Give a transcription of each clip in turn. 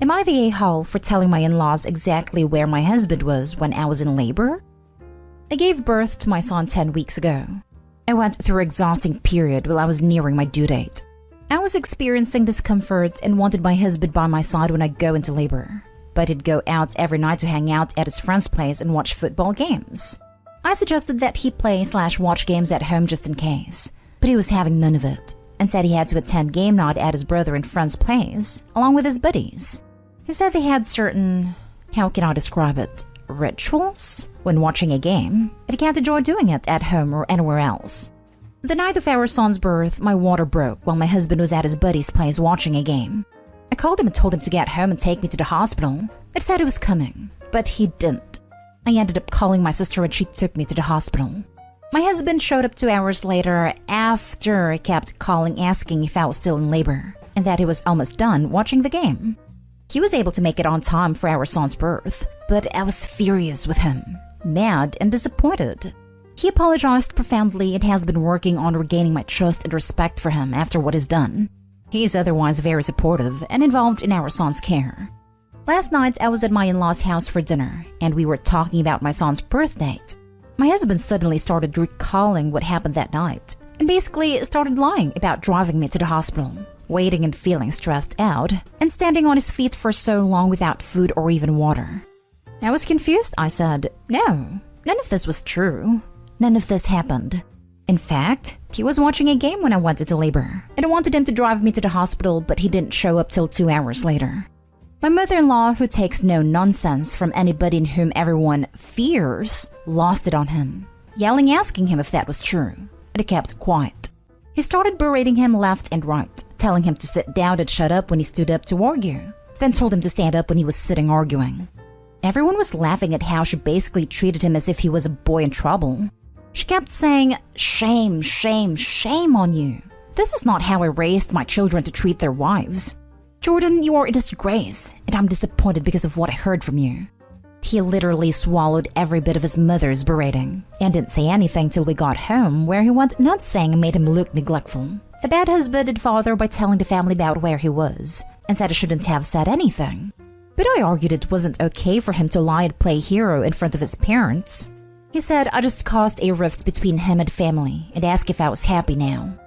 Am I the a-hole for telling my in-laws exactly where my husband was when I was in labor? I gave birth to my son 10 weeks ago. I went through an exhausting period while I was nearing my due date. I was experiencing discomfort and wanted my husband by my side when I go into labor, but he'd go out every night to hang out at his friend's place and watch football games. I suggested that he play/watch games at home just in case, but he was having none of it and said he had to attend game night at his brother and friend's place, along with his buddies. He said they had certain, how can I describe it, rituals when watching a game, but he can't enjoy doing it at home or anywhere else. The night of our son's birth, my water broke while my husband was at his buddy's place watching a game. I called him and told him to get home and take me to the hospital. It said he was coming, but he didn't. I ended up calling my sister and she took me to the hospital. My husband showed up 2 hours later after he kept calling asking if I was still in labor and that he was almost done watching the game. He was able to make it on time for our son's birth, but I was furious with him, mad and disappointed. He apologized profoundly and has been working on regaining my trust and respect for him after what he's done. He is otherwise very supportive and involved in our son's care. Last night, I was at my in-laws' house for dinner, and we were talking about my son's birth date. My husband suddenly started recalling what happened that night, and basically started lying about driving me to the hospital, waiting and feeling stressed out, and standing on his feet for so long without food or even water. I was confused. I said, no, none of this was true. None of this happened. In fact, he was watching a game when I went into labor, and I wanted him to drive me to the hospital, but he didn't show up till 2 hours later. My mother-in-law, who takes no nonsense from anybody in whom everyone fears, lost it on him, yelling asking him if that was true, and he kept quiet. He started berating him left and right, telling him to sit down and shut up when he stood up to argue, then told him to stand up when he was sitting arguing. Everyone was laughing at how she basically treated him as if he was a boy in trouble. She kept saying, shame, shame, shame on you. This is not how I raised my children to treat their wives. Jordan, you are a disgrace, and I'm disappointed because of what I heard from you. He literally swallowed every bit of his mother's berating and didn't say anything till we got home, where he went nuts saying and made him look neglectful. A bad husband and father by telling the family about where he was, and said I shouldn't have said anything. But I argued it wasn't okay for him to lie and play hero in front of his parents. He said I just caused a rift between him and family and asked if I was happy now.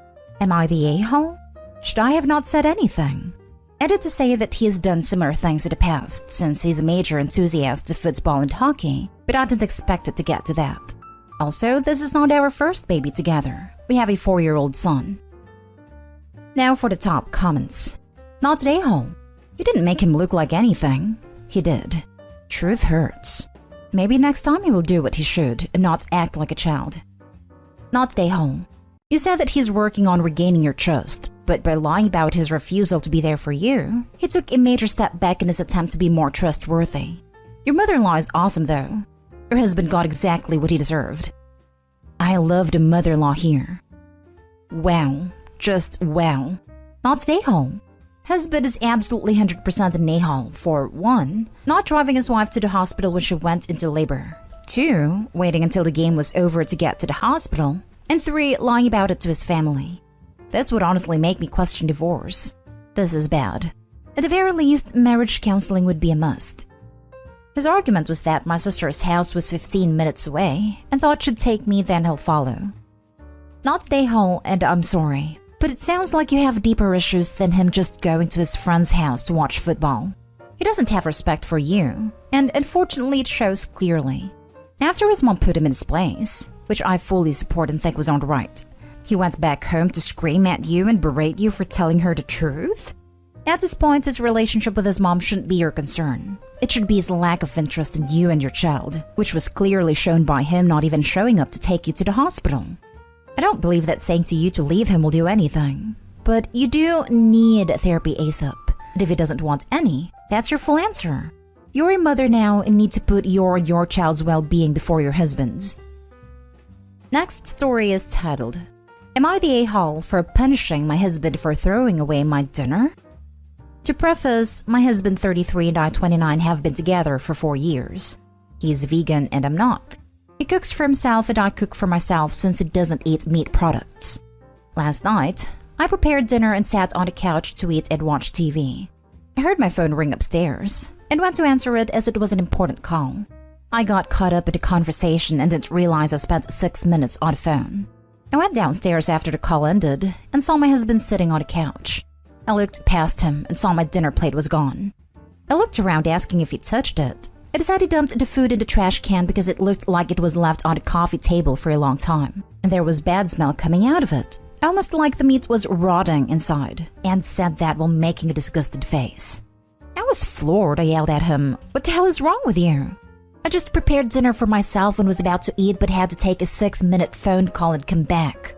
Am I the a-hole? Should I have not said anything? Added to say that he has done similar things in the past since he's a major enthusiast of football and hockey, but I didn't expect it to get to that. Also, this is not our first baby together. We have a 4-year-old son. Now for the top comments. Not an a-hole. You didn't make him look like anything. He did. Truth hurts. Maybe next time he will do what he should and not act like a child. Not an a-hole. You said that he's working on regaining your trust, but by lying about his refusal to be there for you, he took a major step back in his attempt to be more trustworthy. Your mother-in-law is awesome though. Your husband got exactly what he deserved. I love the mother-in-law here. Wow. Just wow. Not an a-hole. Husband is absolutely 100% an a-hole for 1, not driving his wife to the hospital when she went into labor, 2, waiting until the game was over to get to the hospital, and 3, lying about it to his family. This would honestly make me question divorce. This is bad. At the very least, marriage counseling would be a must. His argument was that my sister's house was 15 minutes away and thought she'd take me, then he'll follow. Not an a-hole, and I'm sorry. But it sounds like you have deeper issues than him just going to his friend's house to watch football. He doesn't have respect for you, and unfortunately it shows clearly. After his mom put him in his place, which I fully support and think was on the right, he went back home to scream at you and berate you for telling her the truth? At this point, his relationship with his mom shouldn't be your concern. It should be his lack of interest in you and your child, which was clearly shown by him not even showing up to take you to the hospital. I don't believe that saying to you to leave him will do anything. But you do need therapy ASAP. And if he doesn't want any, that's your full answer. You're a mother now and need to put your child's well-being before your husband's. Next story is titled, Am I the a-hole for punishing my husband for throwing away my dinner? To preface, my husband 33 and I 29 have been together for 4 years. He's vegan and I'm not. He cooks for himself and I cook for myself since he doesn't eat meat products. Last night, I prepared dinner and sat on the couch to eat and watch TV. I heard my phone ring upstairs and went to answer it as it was an important call. I got caught up in the conversation and didn't realize I spent 6 minutes on the phone. I went downstairs after the call ended and saw my husband sitting on a couch. I looked past him and saw my dinner plate was gone. I looked around asking if he touched it. I decided he dumped the food in the trash can because it looked like it was left on the coffee table for a long time, and there was bad smell coming out of it, almost like the meat was rotting inside, and said that while making a disgusted face. I was floored. I yelled at him, "What the hell is wrong with you?" I just prepared dinner for myself and was about to eat but had to take a 6-minute phone call and come back.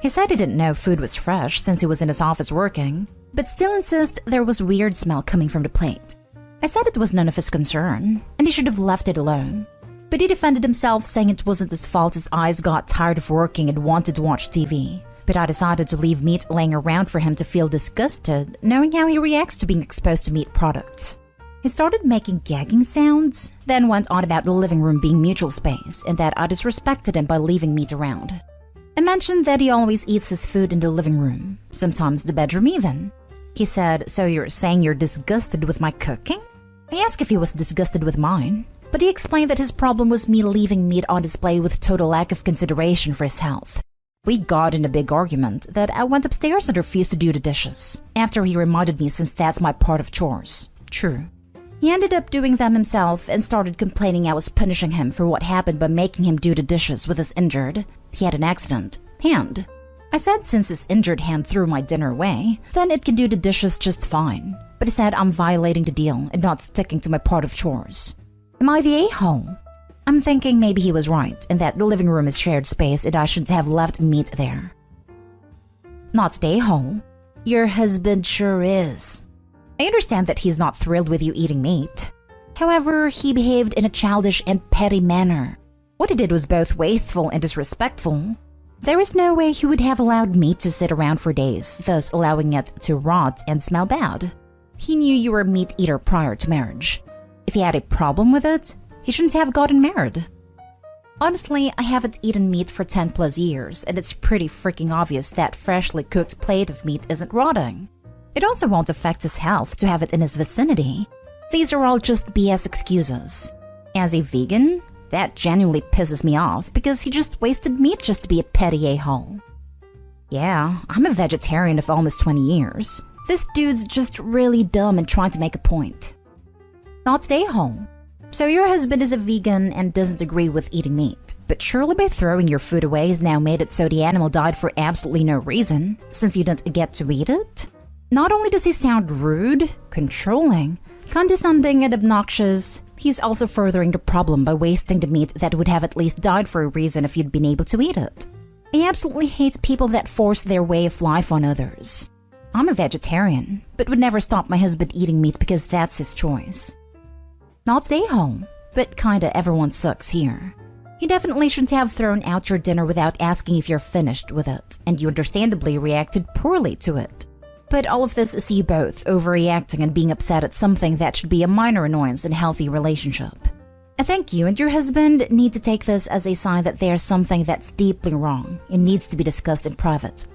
He said he didn't know food was fresh since he was in his office working, but still insists there was weird smell coming from the plate. I said it was none of his concern, and he should have left it alone. But he defended himself, saying it wasn't his fault his eyes got tired of working and wanted to watch TV. But I decided to leave meat laying around for him to feel disgusted, knowing how he reacts to being exposed to meat products. He started making gagging sounds, then went on about the living room being mutual space and that I disrespected him by leaving meat around. I mentioned that he always eats his food in the living room, sometimes the bedroom even. He said, "So you're saying you're disgusted with my cooking?" I asked if he was disgusted with mine, but he explained that his problem was me leaving meat on display with total lack of consideration for his health. We got in a big argument that I went upstairs and refused to do the dishes, after he reminded me since that's my part of chores. True. He ended up doing them himself and started complaining I was punishing him for what happened by making him do the dishes with his injured, he had an accident, hand. I said since his injured hand threw my dinner away, then it can do the dishes just fine. But he said I'm violating the deal and not sticking to my part of chores. Am I the a-hole? I'm thinking maybe he was right and that the living room is shared space and I shouldn't have left meat there. Not the a-hole. Your husband sure is. I understand that he's not thrilled with you eating meat. However, he behaved in a childish and petty manner. What he did was both wasteful and disrespectful. There is no way he would have allowed meat to sit around for days, thus allowing it to rot and smell bad. He knew you were a meat eater prior to marriage. If he had a problem with it, he shouldn't have gotten married. Honestly, I haven't eaten meat for 10+ years, and it's pretty freaking obvious that freshly cooked plate of meat isn't rotting. It also won't affect his health to have it in his vicinity. These are all just BS excuses. As a vegan, that genuinely pisses me off because he just wasted meat just to be a petty a-hole. Yeah, I'm a vegetarian of almost 20 years. This dude's just really dumb and trying to make a point. Not the a-hole. So your husband is a vegan and doesn't agree with eating meat, but surely by throwing your food away has now made it so the animal died for absolutely no reason, since you didn't get to eat it? Not only does he sound rude, controlling, condescending, and obnoxious, he's also furthering the problem by wasting the meat that would have at least died for a reason if you'd been able to eat it. I absolutely hate people that force their way of life on others. I'm a vegetarian, but would never stop my husband eating meat because that's his choice. Not the a-hole, but kinda everyone sucks here. You definitely shouldn't have thrown out your dinner without asking if you're finished with it, and you understandably reacted poorly to it. But all of this is you both overreacting and being upset at something that should be a minor annoyance in a healthy relationship. I think you and your husband need to take this as a sign that there's something that's deeply wrong and needs to be discussed in private.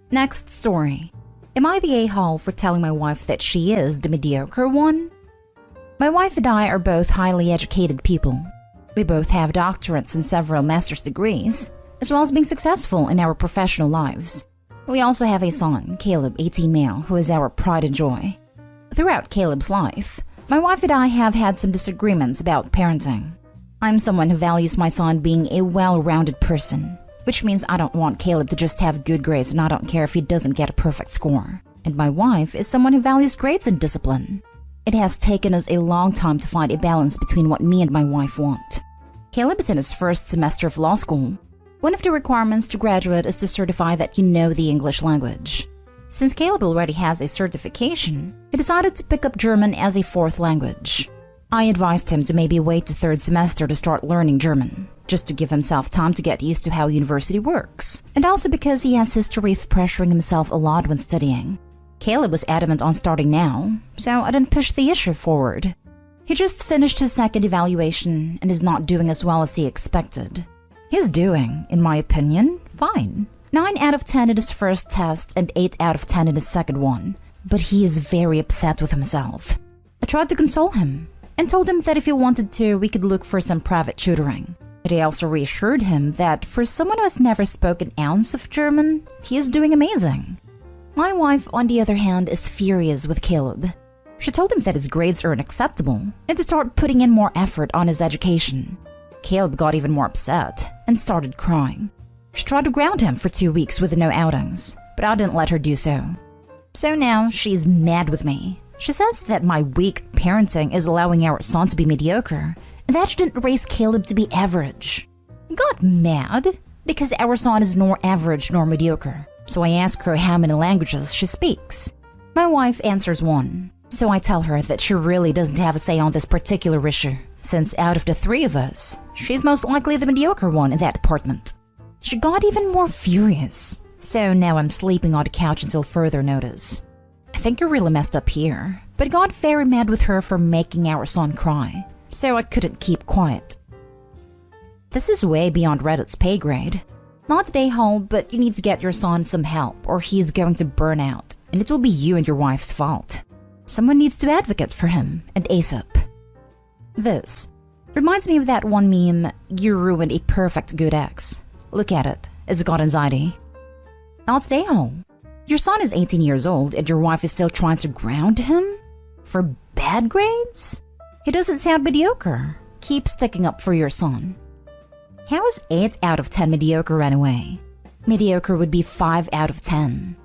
Next story. Am I the a-hole for telling my wife that she is the mediocre one? My wife and I are both highly educated people. We both have doctorates and several master's degrees, as well as being successful in our professional lives. We also have a son, Caleb, 18 male, who is our pride and joy. Throughout Caleb's life, my wife and I have had some disagreements about parenting. I'm someone who values my son being a well-rounded person, which means I don't want Caleb to just have good grades and I don't care if he doesn't get a perfect score. And my wife is someone who values grades and discipline. It has taken us a long time to find a balance between what me and my wife want. Caleb is in his first semester of law school. One of the requirements to graduate is to certify that you know the English language. Since Caleb already has a certification, he decided to pick up German as a fourth language. I advised him to maybe wait to third semester to start learning German, just to give himself time to get used to how university works, and also because he has history of pressuring himself a lot when studying. Caleb was adamant on starting now, so I didn't push the issue forward. He just finished his second evaluation and is not doing as well as he expected. He's doing, in my opinion, fine. 9 out of 10 in his first test and 8 out of 10 in his second one. but he is very upset with himself. I tried to console him and told him that if he wanted to, we could look for some private tutoring. But I also reassured him that for someone who has never spoken an ounce of German, he is doing amazing. My wife, on the other hand, is furious with Caleb. She told him that his grades are unacceptable and to start putting in more effort on his education. Caleb got even more upset and started crying. She tried to ground him for 2 weeks with no outings, but I didn't let her do so. So now she's mad with me. She says that my weak parenting is allowing our son to be mediocre and that she didn't raise Caleb to be average. I got mad because our son is nor average nor mediocre. So I ask her how many languages she speaks. My wife answers 1. So I tell her that she really doesn't have a say on this particular issue, since out of the 3 of us, she's most likely the mediocre one in that department. She got even more furious. So now I'm sleeping on the couch until further notice. I think you're really messed up here, but I got very mad with her for making our son cry, so I couldn't keep quiet. This is way beyond Reddit's pay grade. Not today, Hall, but you need to get your son some help or he's going to burn out, and it will be you and your wife's fault. Someone needs to advocate for him, and ASAP. This reminds me of that one meme, you ruined a perfect good ex. Look at it, it's got anxiety. Not today, Hall. Your son is 18 years old and your wife is still trying to ground him? For bad grades? He doesn't sound mediocre. Keep sticking up for your son. How is 8 out of 10 mediocre anyway? Mediocre would be 5 out of 10.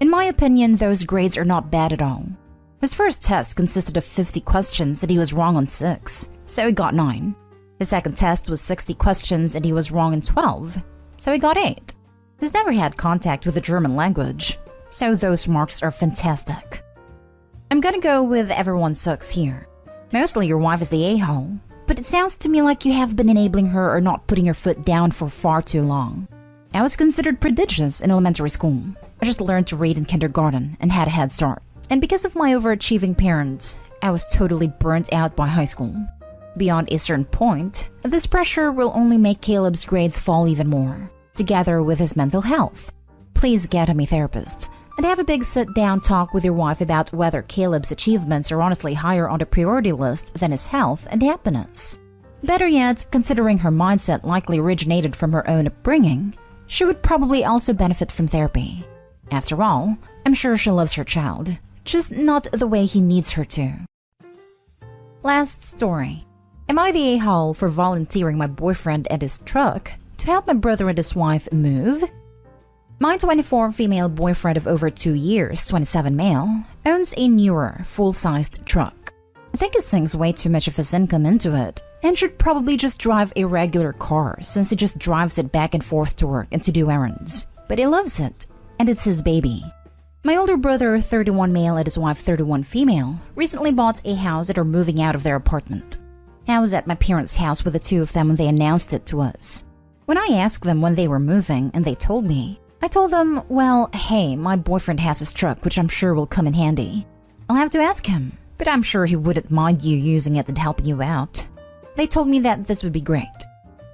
In my opinion, those grades are not bad at all. His first test consisted of 50 questions and he was wrong on 6, so he got 9. His second test was 60 questions and he was wrong on 12, so he got 8. He's never had contact with the German language, so those marks are fantastic. I'm gonna go with everyone sucks here. Mostly your wife is the a-hole, but it sounds to me like you have been enabling her or not putting your foot down for far too long. I was considered prodigious in elementary school. I just learned to read in kindergarten and had a head start. And because of my overachieving parents, I was totally burnt out by high school. Beyond a certain point, this pressure will only make Caleb's grades fall even more, together with his mental health. Please get him a therapist and have a big sit-down talk with your wife about whether Caleb's achievements are honestly higher on the priority list than his health and happiness. Better yet, considering her mindset likely originated from her own upbringing, she would probably also benefit from therapy. After all, I'm sure she loves her child, just not the way he needs her to. Last story. Am I the a-hole for volunteering my boyfriend and his truck to help my brother and his wife move? My 24 female boyfriend of over 2 years, 27 male, owns a newer, full-sized truck. I think he sinks way too much of his income into it and should probably just drive a regular car since he just drives it back and forth to work and to do errands. But he loves it, and it's his baby. My older brother, 31 male, and his wife, 31 female, recently bought a house and are moving out of their apartment. I was at my parents' house with the 2 of them when they announced it to us. When I asked them when they were moving and they told me, I told them, well, hey, my boyfriend has his truck, which I'm sure will come in handy. I'll have to ask him, but I'm sure he wouldn't mind you using it and helping you out. They told me that this would be great.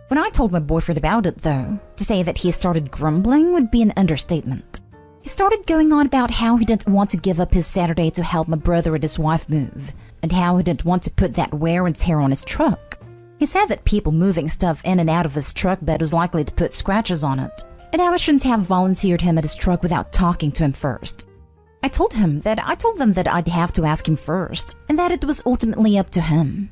When I told my boyfriend about it, though, to say that he started grumbling would be an understatement. He started going on about how he didn't want to give up his Saturday to help my brother and his wife move, and how he didn't want to put that wear and tear on his truck. He said that people moving stuff in and out of his truck bed was likely to put scratches on it, and how I shouldn't have volunteered him at his truck without talking to him first. I told them that I'd have to ask him first, and that it was ultimately up to him.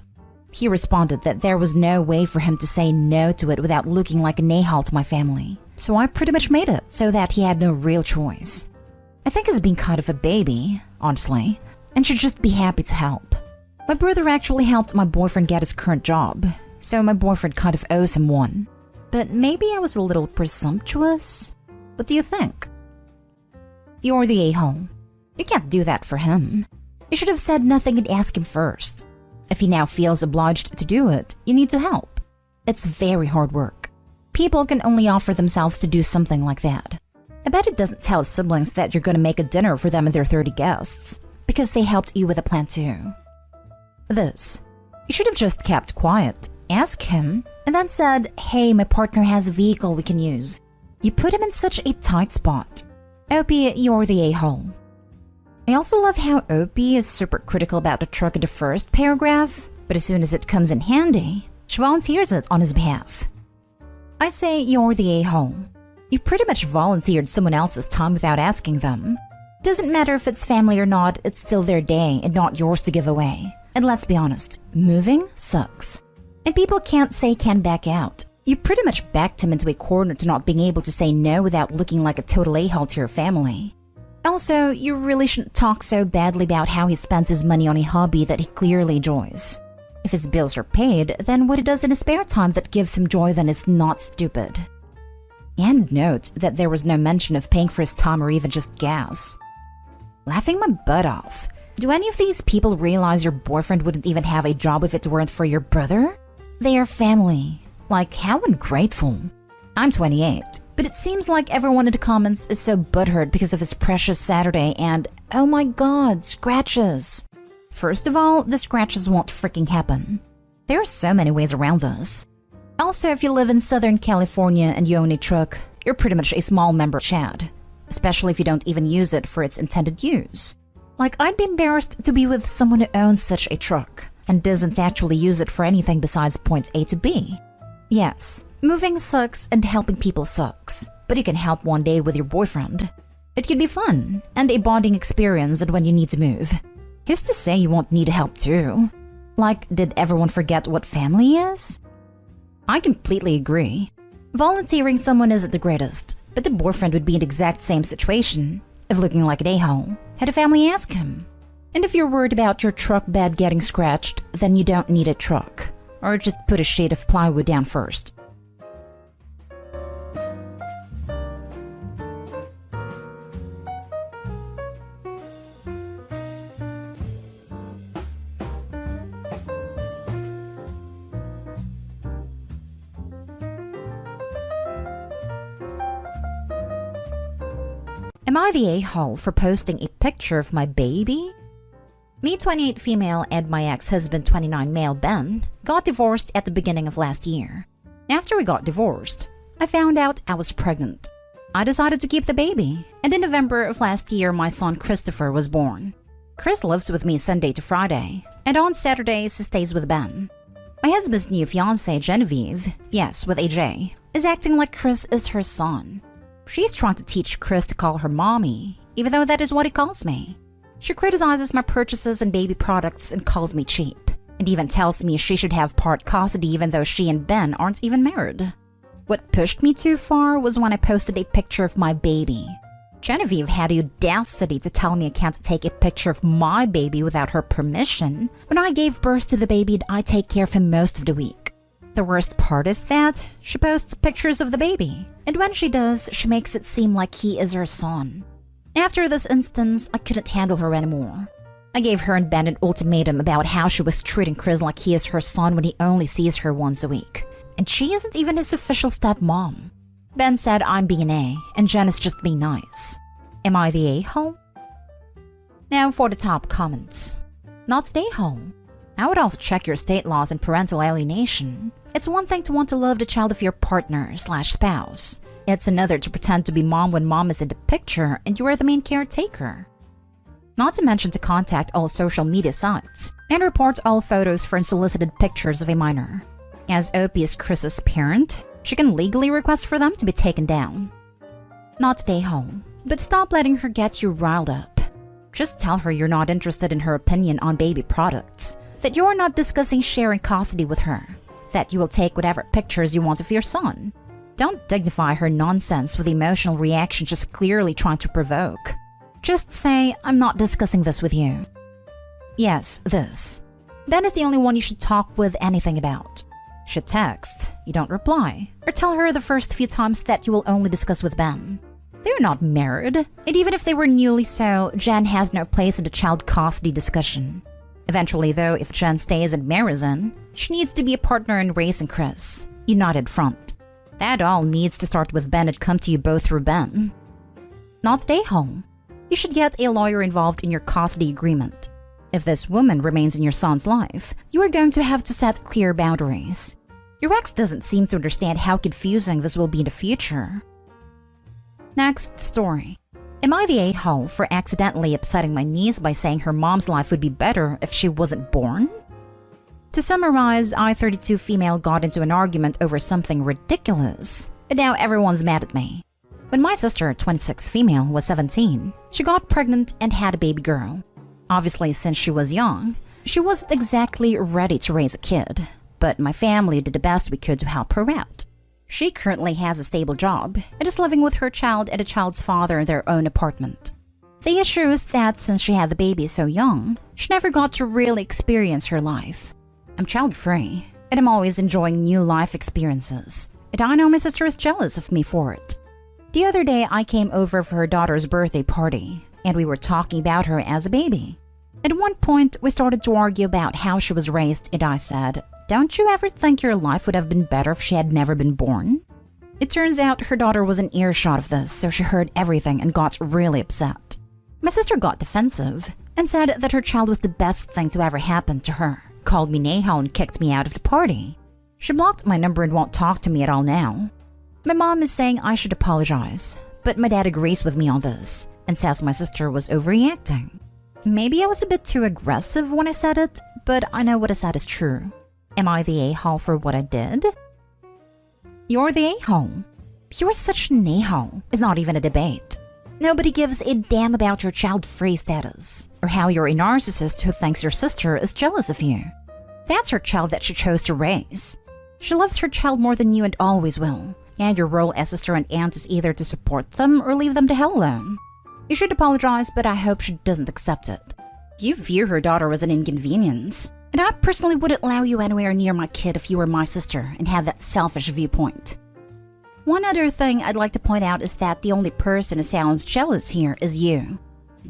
He responded that there was no way for him to say no to it without looking like an a-hole to my family, so I pretty much made it so that he had no real choice. I think he's been kind of a baby, honestly, and should just be happy to help. My brother actually helped my boyfriend get his current job, so my boyfriend kind of owes him one. But maybe I was a little presumptuous? What do you think? You're the a-hole. You can't do that for him. You should have said nothing and asked him first. If he now feels obliged to do it, you need to help. It's very hard work. People can only offer themselves to do something like that. I bet it doesn't tell his siblings that you're going to make a dinner for them and their 30 guests, because they helped you with a plan too. This. You should have just kept quiet, asked him, and then said, hey, my partner has a vehicle we can use. You put him in such a tight spot. Opie, you're the a-hole. I also love how Opie is super critical about the truck in the first paragraph, but as soon as it comes in handy, she volunteers it on his behalf. I say you're the a-hole. You pretty much volunteered someone else's time without asking them. Doesn't matter if it's family or not, it's still their day and not yours to give away. And let's be honest, moving sucks. And people can't back out. You pretty much backed him into a corner to not being able to say no without looking like a total a-hole to your family. Also, you really shouldn't talk so badly about how he spends his money on a hobby that he clearly enjoys. If his bills are paid, then what he does in his spare time that gives him joy then is not stupid. And note that there was no mention of paying for his time or even just gas. Laughing my butt off. Do any of these people realize your boyfriend wouldn't even have a job if it weren't for your brother? They are family. Like, how ungrateful. I'm 28, but it seems like everyone in the comments is so butthurt because of his precious Saturday and, oh my god, scratches. First of all, the scratches won't freaking happen. There are so many ways around this. Also, if you live in Southern California and you own a truck, you're pretty much a small member Chad. Especially if you don't even use it for its intended use. Like, I'd be embarrassed to be with someone who owns such a truck and doesn't actually use it for anything besides point A to B. Yes, moving sucks and helping people sucks, but you can help one day with your boyfriend. It could be fun and a bonding experience and when you need to move. Who's to say you won't need help too? Like, did everyone forget what family is? I completely agree. Volunteering someone isn't the greatest, but the boyfriend would be in the exact same situation of looking like an a-hole had a family ask him. And if you're worried about your truck bed getting scratched, then you don't need a truck. Or just put a sheet of plywood down first. Am I the a-hole for posting a picture of my baby? Me, 28 female, and my ex-husband, 29 male Ben, got divorced at the beginning of last year. After we got divorced, I found out I was pregnant. I decided to keep the baby, and in November of last year, my son Christopher was born. Chris lives with me Sunday to Friday, and on Saturdays he stays with Ben. My husband's new fiancée, Genevieve, yes, with a J, is acting like Chris is her son. She's trying to teach Chris to call her mommy, even though that is what he calls me. She criticizes my purchases and baby products and calls me cheap, and even tells me she should have part custody even though she and Ben aren't even married. What pushed me too far was when I posted a picture of my baby. Genevieve had the audacity to tell me I can't take a picture of my baby without her permission when I gave birth to the baby and I take care of him most of the week. The worst part is that she posts pictures of the baby, and when she does, she makes it seem like he is her son. After this instance, I couldn't handle her anymore. I gave her and Ben an ultimatum about how she was treating Chris like he is her son when he only sees her once a week. And she isn't even his official stepmom. Ben said I'm being an A, and Jen is just being nice. Am I the a-hole? Now for the top comments. Not the a-hole. I would also check your state laws and parental alienation. It's one thing to want to love the child of your partner/spouse. It's another to pretend to be mom when mom is in the picture and you are the main caretaker. Not to mention to contact all social media sites and report all photos for unsolicited pictures of a minor. As Opie is Chris's parent, she can legally request for them to be taken down. Not the a-hole, but stop letting her get you riled up. Just tell her you're not interested in her opinion on baby products, that you're not discussing sharing custody with her, that you will take whatever pictures you want of your son. Don't dignify her nonsense with emotional reaction just clearly trying to provoke. Just say, I'm not discussing this with you. Yes, this. Ben is the only one you should talk with anything about. Should text, you don't reply, or tell her the first few times that you will only discuss with Ben. They're not married, and even if they were newly so, Jen has no place in the child custody discussion. Eventually though, if Jen stays and marries in, she needs to be a partner in raising Chris, united front. That all needs to start with Ben and come to you both through Ben. Not stay home. You should get a lawyer involved in your custody agreement. If this woman remains in your son's life, you are going to have to set clear boundaries. Your ex doesn't seem to understand how confusing this will be in the future. Next story. Am I the a-hole for accidentally upsetting my niece by saying her mom's life would be better if she wasn't born? To summarize, I, 32 female, got into an argument over something ridiculous, and now everyone's mad at me. When my sister, 26 female, was 17, she got pregnant and had a baby girl. Obviously, since she was young, she wasn't exactly ready to raise a kid, but my family did the best we could to help her out. She currently has a stable job and is living with her child and the child's father in their own apartment. The issue is that since she had the baby so young, she never got to really experience her life. I'm child-free, and I'm always enjoying new life experiences, and I know my sister is jealous of me for it. The other day, I came over for her daughter's birthday party, and we were talking about her as a baby. At one point, we started to argue about how she was raised, and I said, "Don't you ever think your life would have been better if she had never been born?" It turns out her daughter was in earshot of this, so she heard everything and got really upset. My sister got defensive and said that her child was the best thing to ever happen to her, called me Nahal and kicked me out of the party. She blocked my number and won't talk to me at all now. My mom is saying I should apologize, but my dad agrees with me on this and says my sister was overreacting. Maybe I was a bit too aggressive when I said it, but I know what I said is true. Am I the a-hole for what I did? You're the a-hole. You're such an a-hole. It's not even a debate. Nobody gives a damn about your child-free status, or how you're a narcissist who thinks your sister is jealous of you. That's her child that she chose to raise. She loves her child more than you and always will, and your role as sister and aunt is either to support them or leave them to hell alone. You should apologize, but I hope she doesn't accept it. You view her daughter as an inconvenience, and I personally wouldn't allow you anywhere near my kid if you were my sister and had that selfish viewpoint. One other thing I'd like to point out is that the only person who sounds jealous here is you.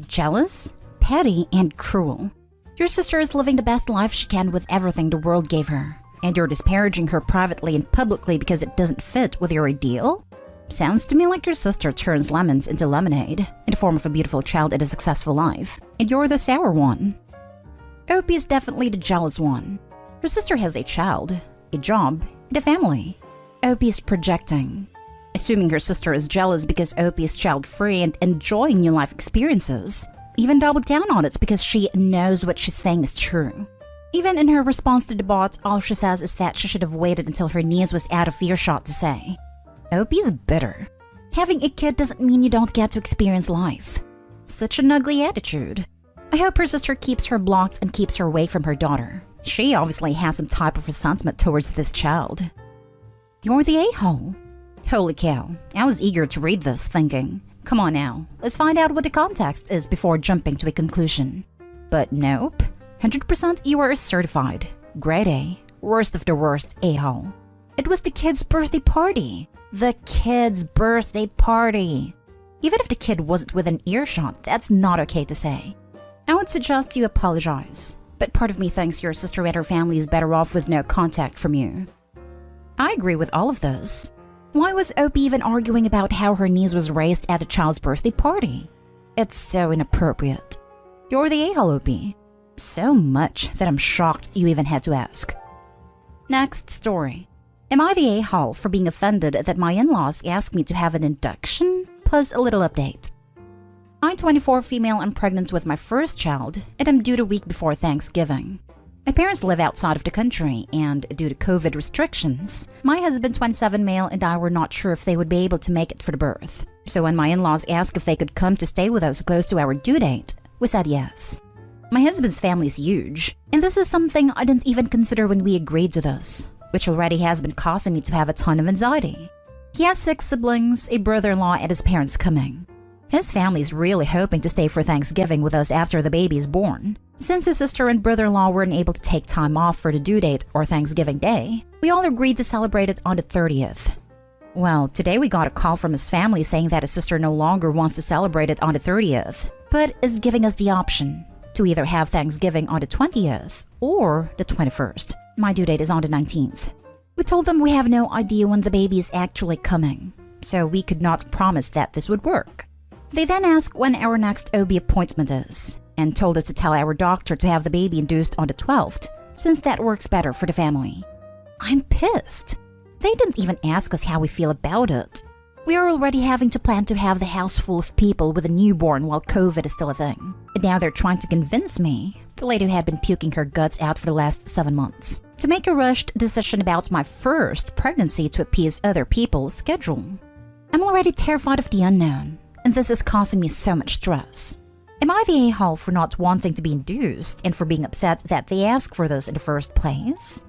Jealous, petty, and cruel. Your sister is living the best life she can with everything the world gave her, and you're disparaging her privately and publicly because it doesn't fit with your ideal? Sounds to me like your sister turns lemons into lemonade in the form of a beautiful child and a successful life, and you're the sour one. Opie is definitely the jealous one. Her sister has a child, a job, and a family. Opie is projecting. Assuming her sister is jealous because Opie is child-free and enjoying new life experiences. Even double down on it because she knows what she's saying is true. Even in her response to the bot, all she says is that she should have waited until her niece was out of earshot to say. Opie is bitter. Having a kid doesn't mean you don't get to experience life. Such an ugly attitude. I hope her sister keeps her blocked and keeps her away from her daughter. She obviously has some type of resentment towards this child. You're the a-hole. Holy cow, I was eager to read this, thinking, come on now, let's find out what the context is before jumping to a conclusion. But nope, 100% you are a certified, grade A, worst of the worst a-hole. It was the kid's birthday party. The kid's birthday party. Even if the kid wasn't within earshot, that's not okay to say. I would suggest you apologize, but part of me thinks your sister and her family is better off with no contact from you. I agree with all of this. Why was Opie even arguing about how her niece was raised at a child's birthday party? It's so inappropriate. You're the a-hole, Opie. So much that I'm shocked you even had to ask. Next story. Am I the a-hole for being offended that my in-laws asked me to have an induction? Plus a little update. I'm 24 female and pregnant with my first child, and I'm due the week before Thanksgiving. My parents live outside of the country, and due to COVID restrictions, my husband, 27 male, and I were not sure if they would be able to make it for the birth. So when my in-laws asked if they could come to stay with us close to our due date, we said yes. My husband's family is huge, and this is something I didn't even consider when we agreed to this, which already has been causing me to have a ton of anxiety. He has 6 siblings, a brother-in-law, and his parents coming. His family is really hoping to stay for Thanksgiving with us after the baby is born. Since his sister and brother-in-law weren't able to take time off for the due date or Thanksgiving Day, we all agreed to celebrate it on the 30th. Well, today we got a call from his family saying that his sister no longer wants to celebrate it on the 30th, but is giving us the option to either have Thanksgiving on the 20th or the 21st. My due date is on the 19th. We told them we have no idea when the baby is actually coming, so we could not promise that this would work. They then asked when our next OB appointment is, and told us to tell our doctor to have the baby induced on the 12th, since that works better for the family. I'm pissed. They didn't even ask us how we feel about it. We are already having to plan to have the house full of people with a newborn while COVID is still a thing. And now they're trying to convince me, the lady who had been puking her guts out for the last 7 months, to make a rushed decision about my first pregnancy to appease other people's schedule. I'm already terrified of the unknown, and this is causing me so much stress. Am I the a-hole for not wanting to be induced and for being upset that they asked for this in the first place?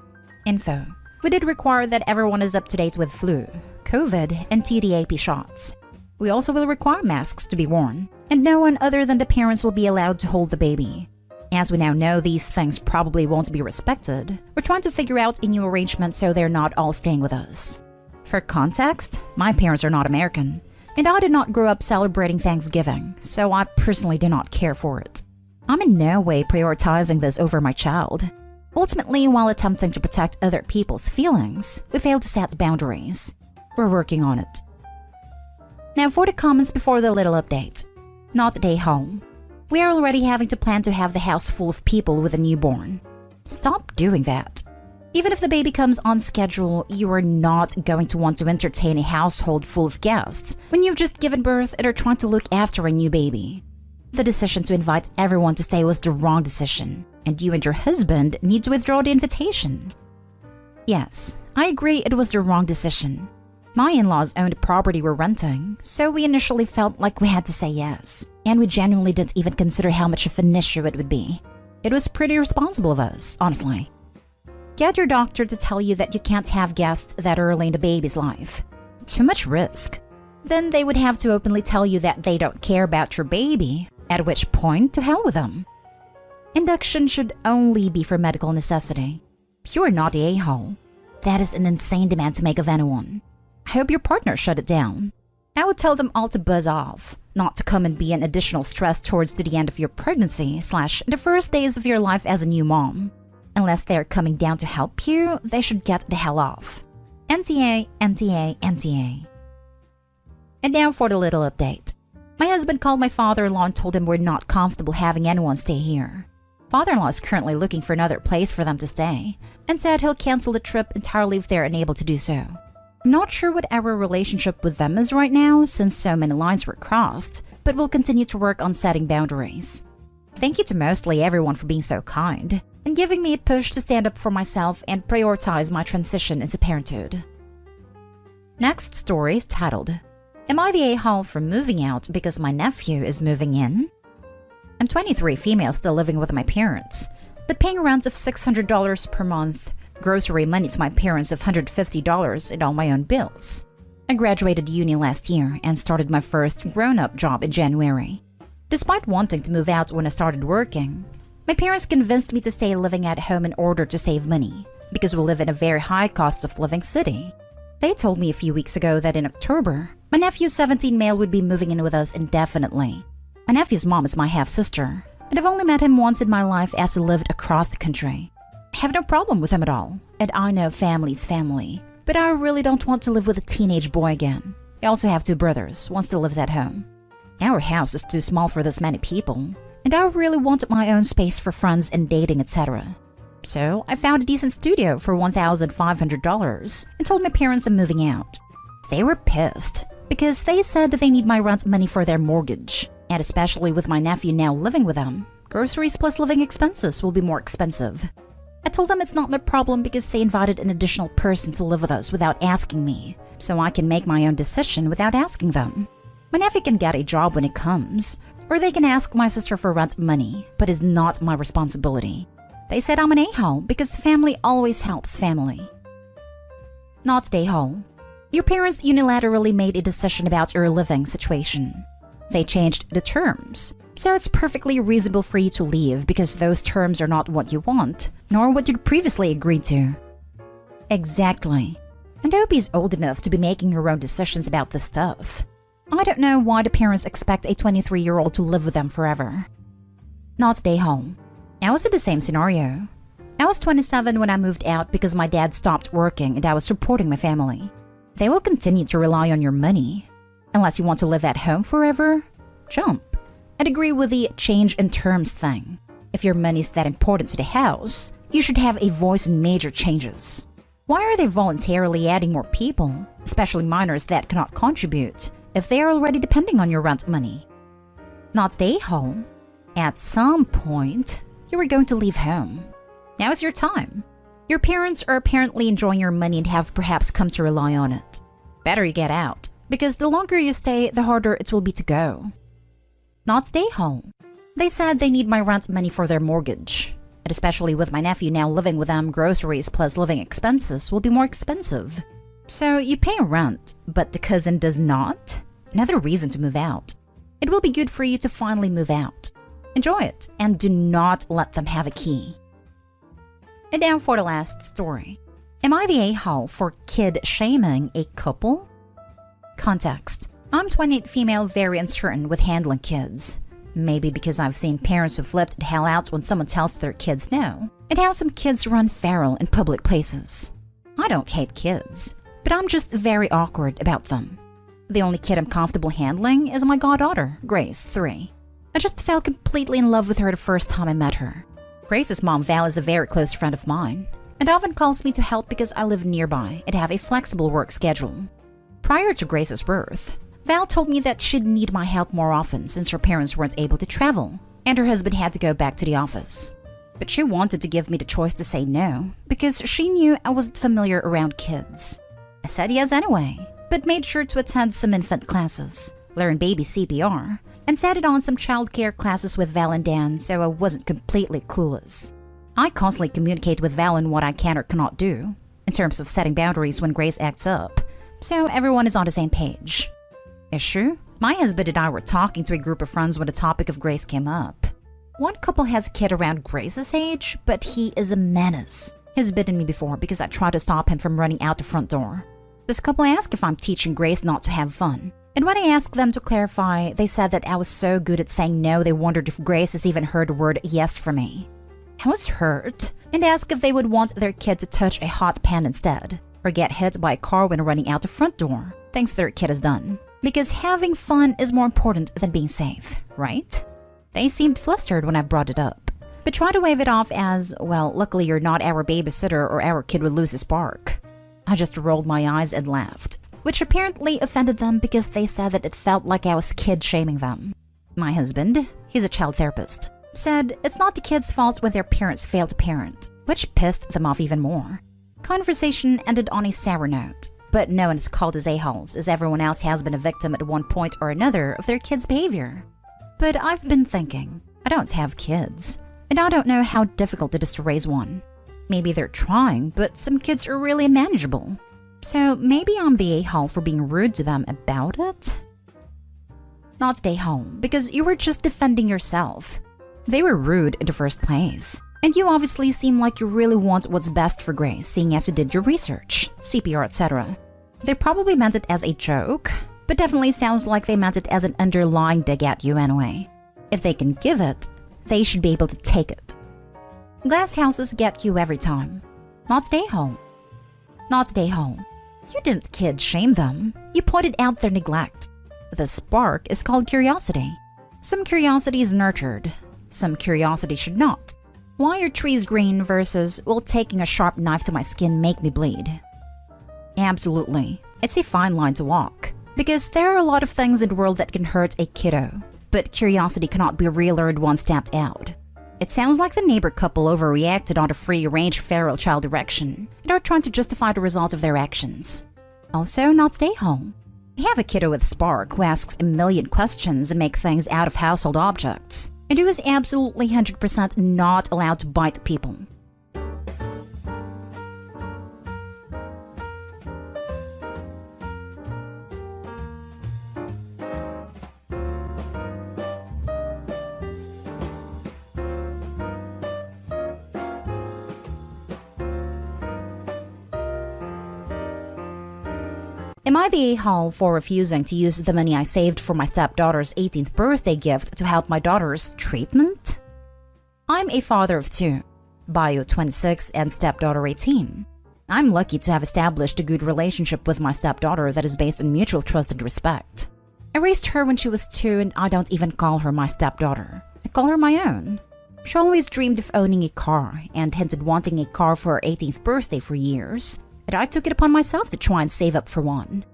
Info. We did require that everyone is up to date with flu, COVID, and TDAP shots. We also will require masks to be worn, and no one other than the parents will be allowed to hold the baby. As we now know these things probably won't be respected, we're trying to figure out a new arrangement so they're not all staying with us. For context, my parents are not American, and I did not grow up celebrating Thanksgiving, so I personally do not care for it. I'm in no way prioritizing this over my child. Ultimately, while attempting to protect other people's feelings, we failed to set boundaries. We're working on it. Now for the comments before the little update. Not a home. We are already having to plan to have the house full of people with a newborn. Stop doing that. Even if the baby comes on schedule, you are not going to want to entertain a household full of guests when you've just given birth and are trying to look after a new baby. The decision to invite everyone to stay was the wrong decision, and you and your husband need to withdraw the invitation. Yes, I agree it was the wrong decision. My in-laws owned a property we're renting, so we initially felt like we had to say yes, and we genuinely didn't even consider how much of an issue it would be. It was pretty responsible of us, honestly. Get your doctor to tell you that you can't have guests that early in the baby's life. Too much risk. Then they would have to openly tell you that they don't care about your baby, at which point, to hell with them. Induction should only be for medical necessity. You're not the a-hole. That is an insane demand to make of anyone. I hope your partner shut it down. I would tell them all to buzz off, not to come and be an additional stress towards to the end of your pregnancy / the first days of your life as a new mom. Unless they're coming down to help you, they should get the hell off. NTA, NTA, NTA. And now for the little update. My husband called my father-in-law and told him we're not comfortable having anyone stay here. Father-in-law is currently looking for another place for them to stay, and said he'll cancel the trip entirely if they're unable to do so. I'm not sure what our relationship with them is right now since so many lines were crossed, but we'll continue to work on setting boundaries. Thank you to mostly everyone for being so kind and giving me a push to stand up for myself and prioritize my transition into parenthood. Next story is titled, Am I the a-hole for moving out because my nephew is moving in? I'm 23 female still living with my parents, but paying rent of $600 per month, grocery money to my parents of $150 and all my own bills. I graduated uni last year and started my first grown-up job in January. Despite wanting to move out when I started working, my parents convinced me to stay living at home in order to save money, because we live in a very high cost of living city. They told me a few weeks ago that in October, my nephew 17 male would be moving in with us indefinitely. My nephew's mom is my half-sister, and I've only met him once in my life as he lived across the country. I have no problem with him at all, and I know family's family, but I really don't want to live with a teenage boy again. I also have 2 brothers, one still lives at home. Our house is too small for this many people, and I really wanted my own space for friends and dating, etc. So I found a decent studio for $1,500 and told my parents I'm moving out. They were pissed, because they said they need my rent money for their mortgage, and especially with my nephew now living with them, groceries plus living expenses will be more expensive. I told them it's not my problem because they invited an additional person to live with us without asking me, so I can make my own decision without asking them. My nephew can get a job when it comes, or they can ask my sister for rent money, but it's not my responsibility. They said I'm an a-hole because family always helps family. Not a hole. Your parents unilaterally made a decision about your living situation. They changed the terms. So it's perfectly reasonable for you to leave because those terms are not what you want, nor what you'd previously agreed to. Exactly. And I hope he's old enough to be making her own decisions about this stuff. I don't know why the parents expect a 23-year-old to live with them forever. Not stay home. I was in the same scenario. I was 27 when I moved out because my dad stopped working and I was supporting my family. They will continue to rely on your money. Unless you want to live at home forever, jump. I'd agree with the change in terms thing. If your money's that important to the house, you should have a voice in major changes. Why are they voluntarily adding more people, especially minors that cannot contribute, if they are already depending on your rent money? Not the a-hole. At some point, you are going to leave home. Now is your time. Your parents are apparently enjoying your money and have perhaps come to rely on it. Better you get out, because the longer you stay, the harder it will be to go. Not the a-hole. They said they need my rent money for their mortgage. And especially with my nephew now living with them, groceries plus living expenses will be more expensive. So you pay rent, but the cousin does not? Another reason to move out. It will be good for you to finally move out. Enjoy it, and do not let them have a key. And now for the last story. Am I the a-hole for kid shaming a couple? Context. I'm 28 female, very uncertain with handling kids. Maybe because I've seen parents who flipped the hell out when someone tells their kids no, and how some kids run feral in public places. I don't hate kids, but I'm just very awkward about them. The only kid I'm comfortable handling is my goddaughter, Grace, 3. I just fell completely in love with her the first time I met her. Grace's mom, Val, is a very close friend of mine, and often calls me to help because I live nearby and have a flexible work schedule. Prior to Grace's birth, Val told me that she'd need my help more often since her parents weren't able to travel, and her husband had to go back to the office. But she wanted to give me the choice to say no, because she knew I wasn't familiar around kids. I said yes anyway, but made sure to attend some infant classes, learn baby CPR, and sat it on some childcare classes with Val and Dan, so I wasn't completely clueless. I constantly communicate with Val on what I can or cannot do, in terms of setting boundaries when Grace acts up, so everyone is on the same page. Issue? My husband and I were talking to a group of friends when the topic of Grace came up. One couple has a kid around Grace's age, but he is a menace. He's bitten me before because I tried to stop him from running out the front door. This couple asked if I'm teaching Grace not to have fun. And when I asked them to clarify, they said that I was so good at saying no they wondered if Grace has even heard the word yes from me. I was hurt and asked if they would want their kid to touch a hot pan instead, or get hit by a car when running out the front door, things their kid has done. Because having fun is more important than being safe, right? They seemed flustered when I brought it up, but tried to wave it off as, well, luckily you're not our babysitter or our kid would lose his spark. I just rolled my eyes and laughed, which apparently offended them because they said that it felt like I was kid-shaming them. My husband, he's a child therapist, said it's not the kids' fault when their parents fail to parent, which pissed them off even more. Conversation ended on a sour note. But no one is called as a-holes, as everyone else has been a victim at one point or another of their kids' behavior. But I've been thinking, I don't have kids, and I don't know how difficult it is to raise one. Maybe they're trying, but some kids are really unmanageable. So maybe I'm the a-hole for being rude to them about it? Not the a-hole, because you were just defending yourself. They were rude in the first place. And you obviously seem like you really want what's best for Grace, seeing as you did your research, CPR, etc. They probably meant it as a joke, but definitely sounds like they meant it as an underlying dig at you anyway. If they can give it, they should be able to take it. Glass houses get you every time. Not the a-hole. Not the a-hole. You didn't kid shame them. You pointed out their neglect. The spark is called curiosity. Some curiosity is nurtured. Some curiosity should not. Why are trees green versus, will taking a sharp knife to my skin make me bleed? Absolutely. It's a fine line to walk. Because there are a lot of things in the world that can hurt a kiddo. But curiosity cannot be re-learned once tapped out. It sounds like the neighbor couple overreacted on the free-range feral child erection and are trying to justify the result of their actions. Also, not stay home. We have a kiddo with spark who asks a million questions and make things out of household objects. And who is absolutely 100% not allowed to bite people. Am I the a-hole for refusing to use the money I saved for my stepdaughter's 18th birthday gift to help my daughter's treatment? I'm a father of 2, bio 26 and stepdaughter 18. I'm lucky to have established a good relationship with my stepdaughter that is based on mutual trust and respect. I raised her when she was 2 and I don't even call her my stepdaughter. I call her my own. She always dreamed of owning a car and hinted wanting a car for her 18th birthday for years. and I took it upon myself to try and save up for one.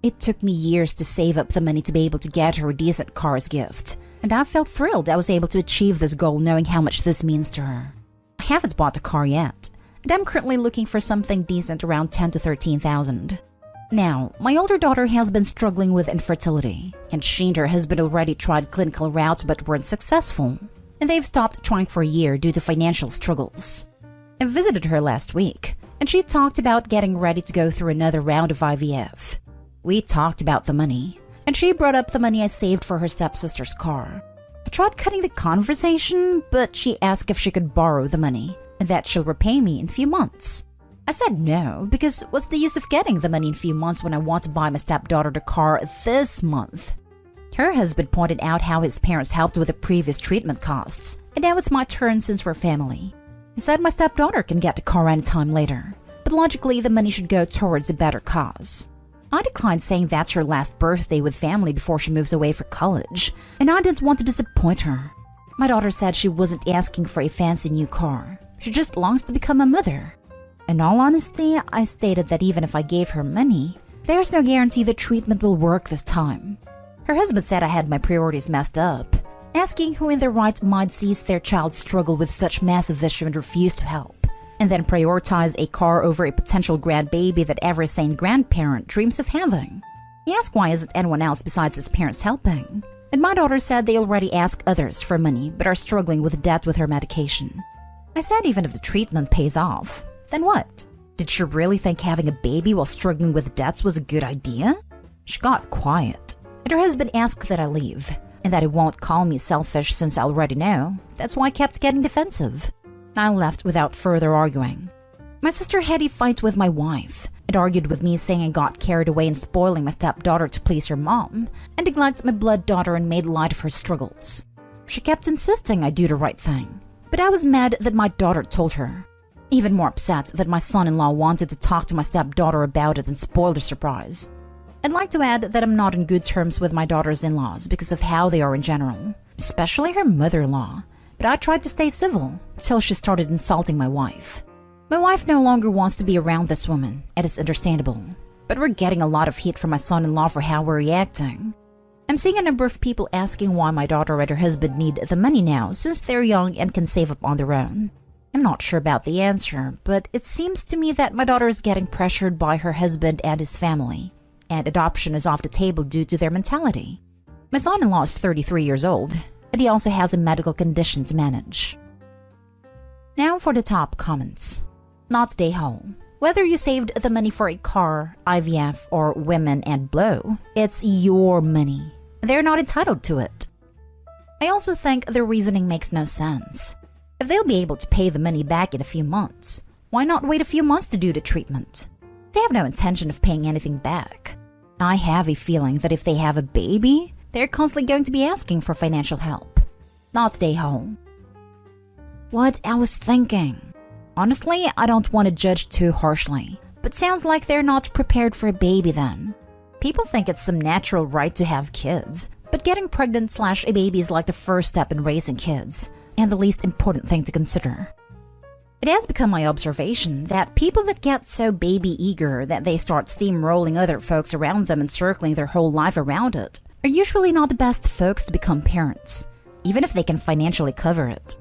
It took me years to save up the money to be able to get her a decent car as gift, and I felt thrilled I was able to achieve this goal knowing how much this means to her. I haven't bought a car yet, and I'm currently looking for something decent around 10 to 13,000. Now, my older daughter has been struggling with infertility, and she and her husband already tried clinical routes but weren't successful, and they've stopped trying for a year due to financial struggles. I visited her last week, and she talked about getting ready to go through another round of IVF. We talked about the money, and she brought up the money I saved for her stepsister's car. I tried cutting the conversation, but she asked if she could borrow the money, and that she'll repay me in a few months. I said no, because what's the use of getting the money in a few months when I want to buy my stepdaughter the car this month? Her husband pointed out how his parents helped with the previous treatment costs, and now it's my turn since we're family. He said my stepdaughter can get the car anytime later, but logically the money should go towards a better cause. I declined saying that's her last birthday with family before she moves away for college, and I didn't want to disappoint her. My daughter said she wasn't asking for a fancy new car. She just longs to become a mother. In all honesty, I stated that even if I gave her money, there's no guarantee the treatment will work this time. Her husband said I had my priorities messed up, asking who in their right mind sees their child struggle with such massive issue and refuse to help, and then prioritize a car over a potential grandbaby that every sane grandparent dreams of having. He asked why isn't anyone else besides his parents helping, and my daughter said they already ask others for money but are struggling with debt with her medication. I said even if the treatment pays off, then what? Did she really think having a baby while struggling with debts was a good idea? She got quiet, and her husband asked that I leave, and that he won't call me selfish since I already know. That's why I kept getting defensive. I left without further arguing. My sister had a fight with my wife, and argued with me saying I got carried away in spoiling my stepdaughter to please her mom, and neglected my blood daughter and made light of her struggles. She kept insisting I do the right thing, but I was mad that my daughter told her. Even more upset that my son-in-law wanted to talk to my stepdaughter about it and spoil the surprise. I'd like to add that I'm not in good terms with my daughter's in-laws because of how they are in general, especially her mother-in-law, but I tried to stay civil till she started insulting my wife. My wife no longer wants to be around this woman, and it's understandable, but we're getting a lot of heat from my son-in-law for how we're reacting. I'm seeing a number of people asking why my daughter and her husband need the money now since they're young and can save up on their own. I'm not sure about the answer, but it seems to me that my daughter is getting pressured by her husband and his family, and adoption is off the table due to their mentality. My son-in-law is 33 years old, and he also has a medical condition to manage. Now for the top comments. Not day home. Whether you saved the money for a car, IVF, or women and blow, it's your money. They're not entitled to it. I also think their reasoning makes no sense. If they'll be able to pay the money back in a few months, why not wait a few months to do the treatment? They have no intention of paying anything back. I have a feeling that if they have a baby, they're constantly going to be asking for financial help. Not stay home. What I was thinking. Honestly, I don't want to judge too harshly, but sounds like they're not prepared for a baby then. People think it's some natural right to have kids, but getting pregnant / a baby is like the first step in raising kids, and the least important thing to consider. It has become my observation that people that get so baby eager that they start steamrolling other folks around them and circling their whole life around it are usually not the best folks to become parents, even if they can financially cover it.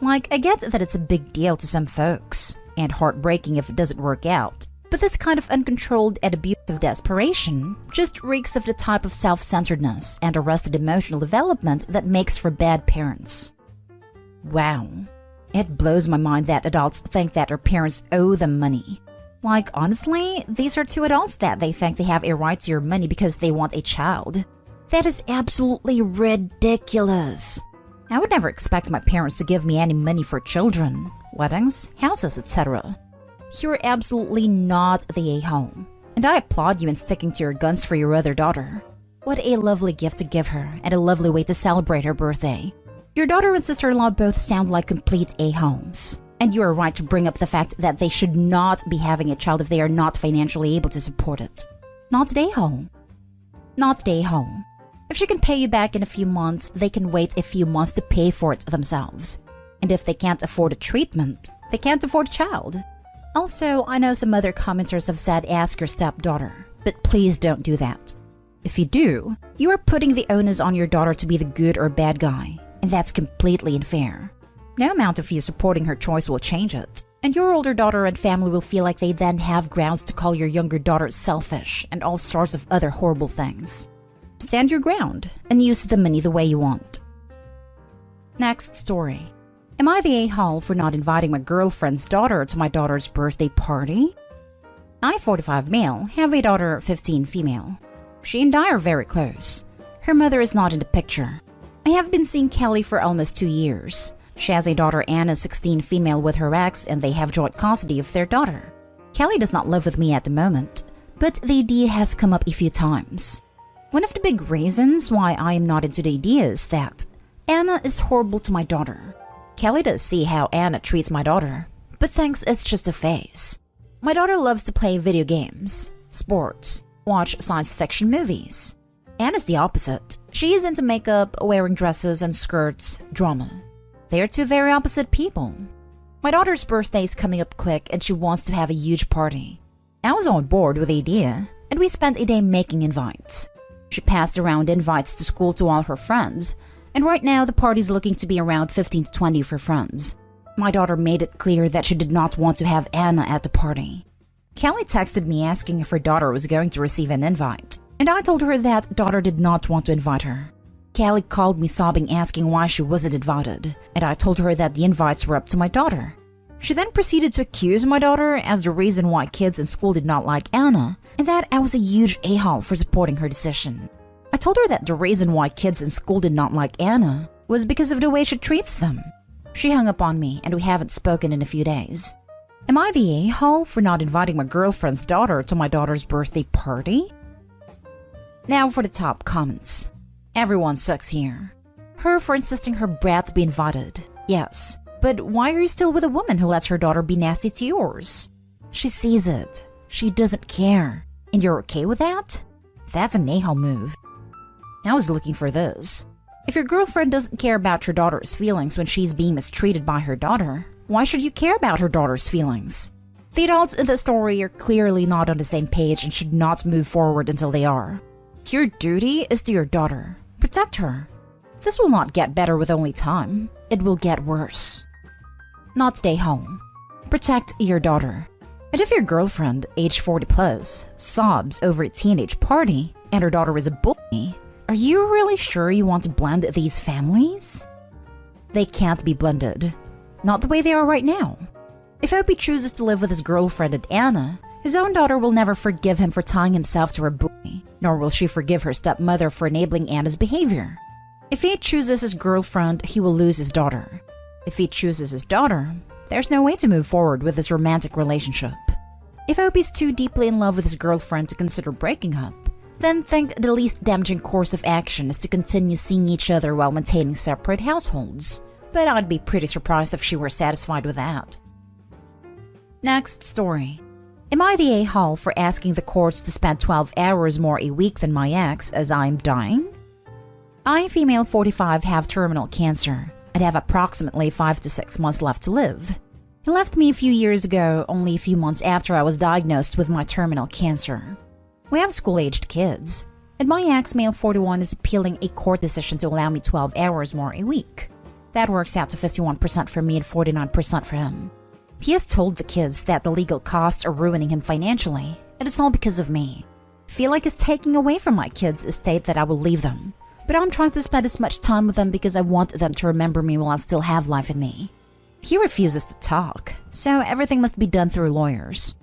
Like, I get that it's a big deal to some folks, and heartbreaking if it doesn't work out, but this kind of uncontrolled and abusive desperation just reeks of the type of self-centeredness and arrested emotional development that makes for bad parents. Wow. It blows my mind that adults think that their parents owe them money. Like, honestly, these are two adults that they think they have a right to your money because they want a child. That is absolutely ridiculous. I would never expect my parents to give me any money for children, weddings, houses, etc. You're absolutely not the a-hole, and I applaud you in sticking to your guns for your other daughter. What a lovely gift to give her, and a lovely way to celebrate her birthday. Your daughter and sister-in-law both sound like complete a-holes, and you are right to bring up the fact that they should not be having a child if they are not financially able to support it. Not a hole. Not a hole. If she can pay you back in a few months, they can wait a few months to pay for it themselves. And if they can't afford a treatment, they can't afford a child. Also, I know some other commenters have said ask your stepdaughter, but please don't do that. If you do, you are putting the onus on your daughter to be the good or bad guy, and that's completely unfair. No amount of you supporting her choice will change it, and your older daughter and family will feel like they then have grounds to call your younger daughter selfish and all sorts of other horrible things. Stand your ground and use the money the way you want. Next story. Am I the a-hole for not inviting my girlfriend's daughter to my daughter's birthday party? I, 45 male, have a daughter, 15 female. She and I are very close. Her mother is not in the picture. I have been seeing Kelly for almost 2 years. She has a daughter, Anna, 16 female, with her ex, and they have joint custody of their daughter. Kelly does not live with me at the moment, but the idea has come up a few times. One of the big reasons why I am not into the idea is that Anna is horrible to my daughter. Kelly does see how Anna treats my daughter, but thinks it's just a phase. My daughter loves to play video games, sports, watch science fiction movies. Anna's the opposite. She is into makeup, wearing dresses and skirts, drama. They are two very opposite people. My daughter's birthday is coming up quick and she wants to have a huge party. I was on board with the idea, and we spent a day making invites. She passed around invites to school to all her friends, and right now the party's looking to be around 15 to 20 of her friends. My daughter made it clear that she did not want to have Anna at the party. Kelly texted me asking if her daughter was going to receive an invite, and I told her that daughter did not want to invite her. Kelly called me sobbing asking why she wasn't invited, and I told her that the invites were up to my daughter. She then proceeded to accuse my daughter as the reason why kids in school did not like Anna, and that I was a huge a-hole for supporting her decision. I told her that the reason why kids in school did not like Anna was because of the way she treats them. She hung up on me, and we haven't spoken in a few days. Am I the a-hole for not inviting my girlfriend's daughter to my daughter's birthday party? Now for the top comments. Everyone sucks here. Her for insisting her brat to be invited. Yes, but why are you still with a woman who lets her daughter be nasty to yours? She sees it. She doesn't care. And you're okay with that? That's an a-hole move. I was looking for this. If your girlfriend doesn't care about your daughter's feelings when she's being mistreated by her daughter, why should you care about her daughter's feelings? The adults in the story are clearly not on the same page and should not move forward until they are. Your duty is to your daughter. Protect her. This will not get better with only time. It will get worse. Not stay home. Protect your daughter. And if your girlfriend, age 40 plus, sobs over a teenage party and her daughter is a bully, are you really sure you want to blend these families? They can't be blended. Not the way they are right now. If Opie chooses to live with his girlfriend and Anna, his own daughter will never forgive him for tying himself to her bully, nor will she forgive her stepmother for enabling Anna's behavior. If he chooses his girlfriend, he will lose his daughter. If he chooses his daughter, there's no way to move forward with this romantic relationship. If Opie's too deeply in love with his girlfriend to consider breaking up, then think the least damaging course of action is to continue seeing each other while maintaining separate households. But I'd be pretty surprised if she were satisfied with that. Next story. Am I the a-hole for asking the courts to spend 12 hours more a week than my ex as I'm dying? I, female 45, have terminal cancer and have approximately 5 to 6 months left to live. He left me a few years ago, only a few months after I was diagnosed with my terminal cancer. We have school-aged kids, and my ex, male 41, is appealing a court decision to allow me 12 hours more a week. That works out to 51% for me and 49% for him. He has told the kids that the legal costs are ruining him financially, and it's all because of me. I feel like it's taking away from my kids' estate that I will leave them, but I'm trying to spend as much time with them because I want them to remember me while I still have life in me. He refuses to talk, so everything must be done through lawyers.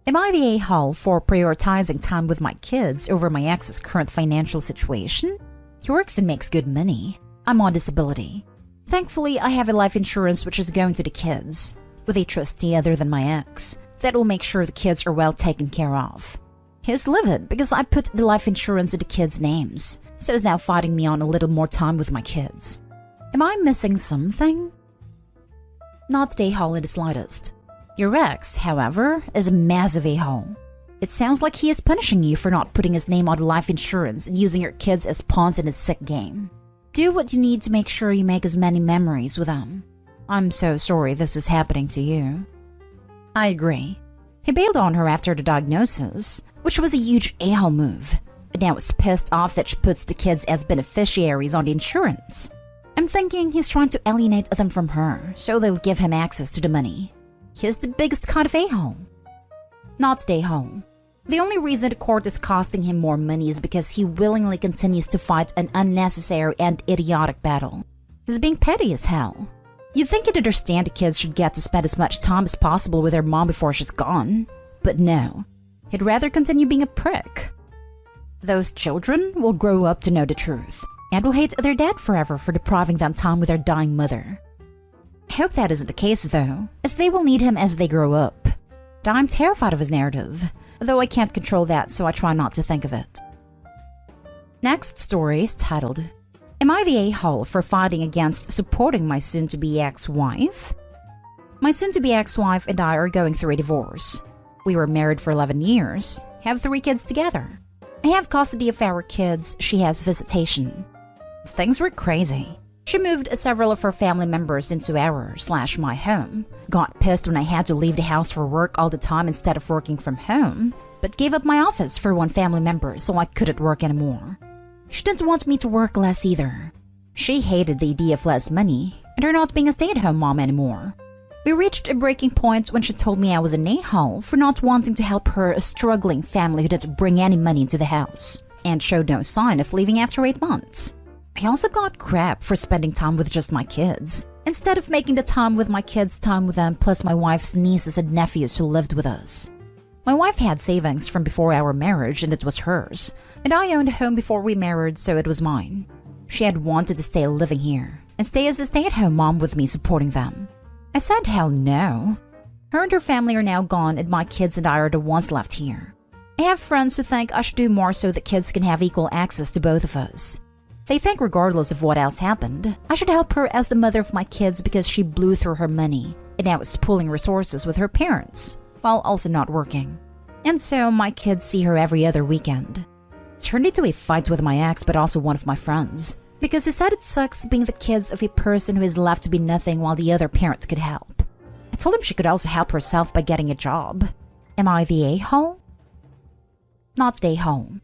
Am I the a-hole for prioritizing time with my kids over my ex's current financial situation? He works and makes good money. I'm on disability. Thankfully, I have a life insurance which is going to the kids, with a trustee other than my ex, that will make sure the kids are well taken care of. He's livid because I put the life insurance in the kids' names, so he's now fighting me on a little more time with my kids. Am I missing something? Not the a-hole in the slightest. Your ex, however, is a massive a-hole. It sounds like he is punishing you for not putting his name on the life insurance and using your kids as pawns in his sick game. Do what you need to make sure you make as many memories with them. I'm so sorry this is happening to you. I agree. He bailed on her after the diagnosis, which was a huge a-hole move, but now is pissed off that she puts the kids as beneficiaries on the insurance. I'm thinking he's trying to alienate them from her, so they'll give him access to the money. He's the biggest kind of a-hole. Not the a-hole. The only reason the court is costing him more money is because he willingly continues to fight an unnecessary and idiotic battle. He's being petty as hell. You'd think he'd understand the kids should get to spend as much time as possible with their mom before she's gone. But no, he'd rather continue being a prick. Those children will grow up to know the truth, and will hate their dad forever for depriving them time with their dying mother. I hope that isn't the case though, as they will need him as they grow up. But I'm terrified of his narrative, though I can't control that, so I try not to think of it. Next story is titled, Am I the a-hole for fighting against supporting my soon-to-be ex-wife? My soon-to-be ex-wife and I are going through a divorce. We were married for 11 years, have 3 kids together. I have custody of our kids, she has visitation. Things were crazy. She moved several of her family members into our/my home, got pissed when I had to leave the house for work all the time instead of working from home, but gave up my office for one family member so I couldn't work anymore. She didn't want me to work less either. She hated the idea of less money and her not being a stay-at-home mom anymore. We reached a breaking point when she told me I was an a-hole for not wanting to help her a struggling family who didn't bring any money into the house, and showed no sign of leaving after 8 months. I also got crap for spending time with just my kids, instead of making the time with my kids time with them plus my wife's nieces and nephews who lived with us. My wife had savings from before our marriage and it was hers, and I owned a home before we married, so it was mine. She had wanted to stay living here and stay as a stay-at-home mom with me supporting them. I said hell no. Her and her family are now gone and my kids and I are the ones left here. I have friends who think I should do more so that kids can have equal access to both of us. They think regardless of what else happened, I should help her as the mother of my kids because she blew through her money and now is pooling resources with her parents, while also not working. And so my kids see her every other weekend. It turned into a fight with my ex, but also one of my friends, because he said it sucks being the kids of a person who is left to be nothing while the other parent could help. I told him she could also help herself by getting a job. Am I the a-hole? Not the a-hole.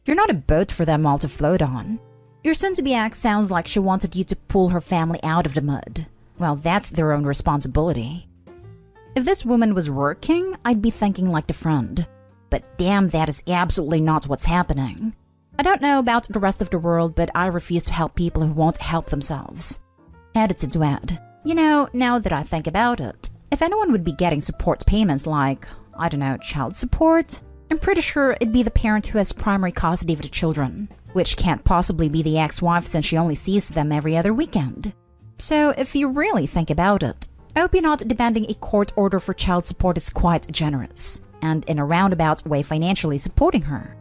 You're not a boat for them all to float on. Your soon-to-be ex sounds like she wanted you to pull her family out of the mud. Well, that's their own responsibility. If this woman was working, I'd be thinking like the friend. But damn, that is absolutely not what's happening. I don't know about the rest of the world, but I refuse to help people who won't help themselves. Edited to add, you know, now that I think about it, if anyone would be getting support payments like, I don't know, child support, I'm pretty sure it'd be the parent who has primary custody of the children, which can't possibly be the ex-wife since she only sees them every other weekend. So if you really think about it, I hope you're not demanding a court order for child support is quite generous, and in a roundabout way financially supporting her.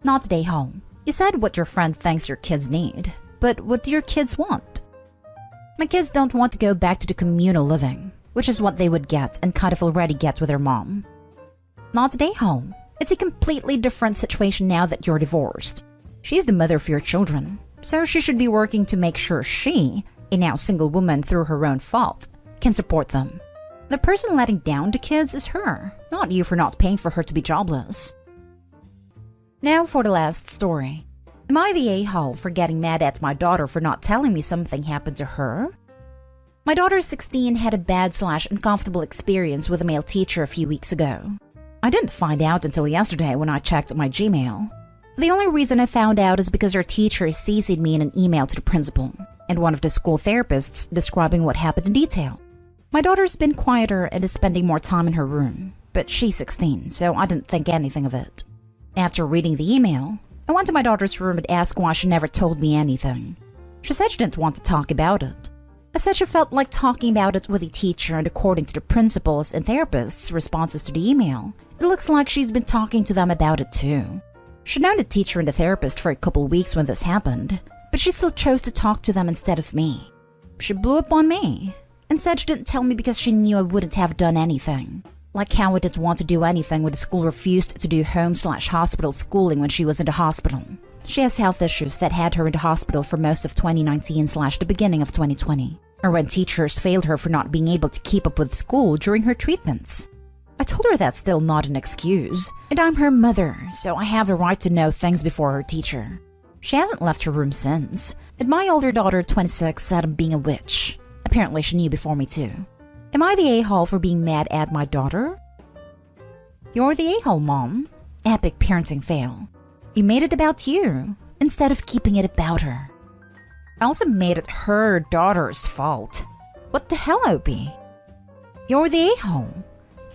Not the a-hole. You said what your friend thinks your kids need, but what do your kids want? My kids don't want to go back to the communal living, which is what they would get and kind of already get with their mom. Not the a-hole. It's a completely different situation now that you're divorced. She's the mother of your children, so she should be working to make sure she, a now single woman through her own fault, can support them. The person letting down the kids is her, not you for not paying for her to be jobless. Now for the last story. Am I the a-hole for getting mad at my daughter for not telling me something happened to her? My daughter, 16, had a bad/uncomfortable experience with a male teacher a few weeks ago. I didn't find out until yesterday when I checked my Gmail. The only reason I found out is because her teacher CC'd me in an email to the principal and one of the school therapists describing what happened in detail. My daughter's been quieter and is spending more time in her room, but she's 16, so I didn't think anything of it. After reading the email, I went to my daughter's room and asked why she never told me anything. She said she didn't want to talk about it. I said she felt like talking about it with the teacher, and according to the principal's and therapist's responses to the email, it looks like she's been talking to them about it too. She'd known the teacher and the therapist for a couple weeks when this happened, but she still chose to talk to them instead of me. She blew up on me and said she didn't tell me because she knew I wouldn't have done anything. Like how I didn't want to do anything when the school refused to do home/hospital schooling when she was in the hospital. She has health issues that had her in the hospital for most of 2019/the beginning of 2020, or when teachers failed her for not being able to keep up with school during her treatments. I told her that's still not an excuse, and I'm her mother, so I have the right to know things before her teacher. She hasn't left her room since, and my older daughter, 26, said I'm being a witch. Apparently she knew before me too. Am I the a-hole for being mad at my daughter? You're the a-hole, Mom. Epic parenting fail. You made it about you, instead of keeping it about her. I also made it her daughter's fault. What the hell, Opie? You're the a-hole.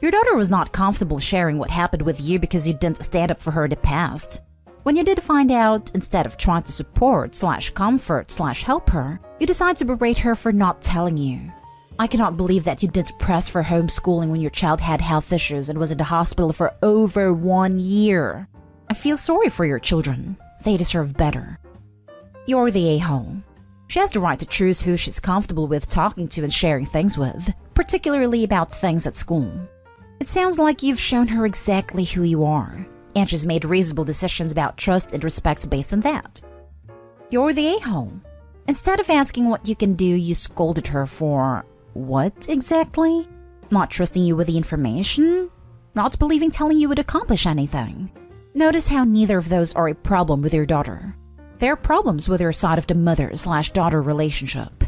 Your daughter was not comfortable sharing what happened with you because you didn't stand up for her in the past. When you did find out, instead of trying to support/comfort/help her, you decide to berate her for not telling you. I cannot believe that you didn't press for homeschooling when your child had health issues and was in the hospital for over 1 year. I feel sorry for your children. They deserve better. You're the a-hole. She has the right to choose who she's comfortable with talking to and sharing things with, particularly about things at school. It sounds like you've shown her exactly who you are, and she's made reasonable decisions about trust and respect based on that. You're the a-hole. Instead of asking what you can do, you scolded her for what exactly? Not trusting you with the information? Not believing telling you would accomplish anything? Notice how neither of those are a problem with your daughter. They're problems with your side of the mother/daughter relationship.